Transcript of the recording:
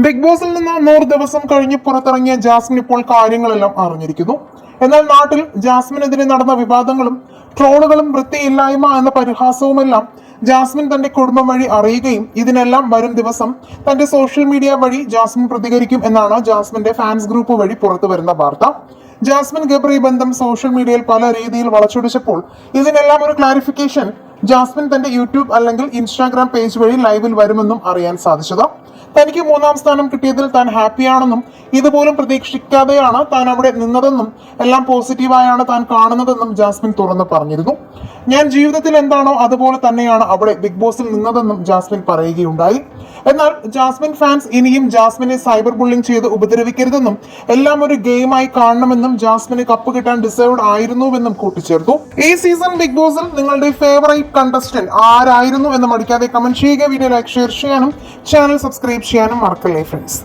Big ബോസിൽ നിന്ന് 100 ദിവസം കഴിഞ്ഞ് പുറത്തിറങ്ങിയ ജാസ്മിൻ ഇപ്പോൾ കാര്യങ്ങളെല്ലാം അറിഞ്ഞിരിക്കുന്നു. എന്നാൽ നാട്ടിൽ ജാസ്മിനെതിരെ നടന്ന വിവാദങ്ങളും ട്രോളുകളും വൃത്തിയില്ലായ്മ എന്ന പരിഹാസവുമെല്ലാം ജാസ്മിൻ തന്റെ കുടുംബം വഴി അറിയുകയും ഇതിനെല്ലാം വരും ദിവസം തന്റെ സോഷ്യൽ മീഡിയ വഴി ജാസ്മിൻ പ്രതികരിക്കും എന്നാണ് ജാസ്മിന്റെ ഫാൻസ് ഗ്രൂപ്പ് വഴി പുറത്തു വരുന്ന വാർത്ത. ജാസ്മിൻ ഗബ്രി ബന്ധം സോഷ്യൽ മീഡിയയിൽ പല രീതിയിൽ വളച്ചൊടിച്ചപ്പോൾ ഇതിനെല്ലാം ഒരു ക്ലാരിഫിക്കേഷൻ ജാസ്മിൻ തന്റെ യൂട്യൂബ് അല്ലെങ്കിൽ ഇൻസ്റ്റാഗ്രാം പേജ് വഴി ലൈവിൽ വരുമെന്നും അറിയാൻ സാധിച്ചത്. തനിക്ക് 3-ാം സ്ഥാനം കിട്ടിയതിൽ താൻ ഹാപ്പിയാണെന്നും ഇതുപോലും പ്രതീക്ഷിക്കാതെയാണ് താൻ അവിടെ നിന്നതെന്നും എല്ലാം പോസിറ്റീവായാണ് താൻ കാണുന്നതെന്നും ജാസ്മിൻ തുറന്നു പറഞ്ഞിരുന്നു. ഞാൻ ജീവിതത്തിൽ എന്താണോ അതുപോലെ തന്നെയാണ് അവിടെ ബിഗ് ബോസിൽ നിന്നതെന്നും ജാസ്മിൻ പറയുകയുണ്ടായി. എന്നാൽ ജാസ്മിൻ ഫാൻസ് ഇനിയും ജാസ്മിനെ സൈബർ ബുള്ളിംഗ് ചെയ്ത് ഉപദ്രവിക്കരുതെന്നും എല്ലാം ഒരു ഗെയിമായി കാണണമെന്നും ജാസ്മിന് കപ്പ് കിട്ടാൻ ഡിസേർവ്ഡ് ആയിരുന്നുവെന്നും കൂട്ടിച്ചേർത്തു. ഈ സീസൺ ബിഗ് ബോസിൽ നിങ്ങളുടെ ഫേവറേറ്റ് കണ്ടസ്റ്റന്റ് ആരായിരുന്നു എന്ന് മടിക്കാതെ കമന്റ് ചെയ്യുക. വീഡിയോ ലൈക്ക് ഷെയർ ചെയ്യാനും ചാനൽ സബ്സ്ക്രൈബ് ചെയ്യാനും മറക്കല്ലേ ഫ്രണ്ട്സ്.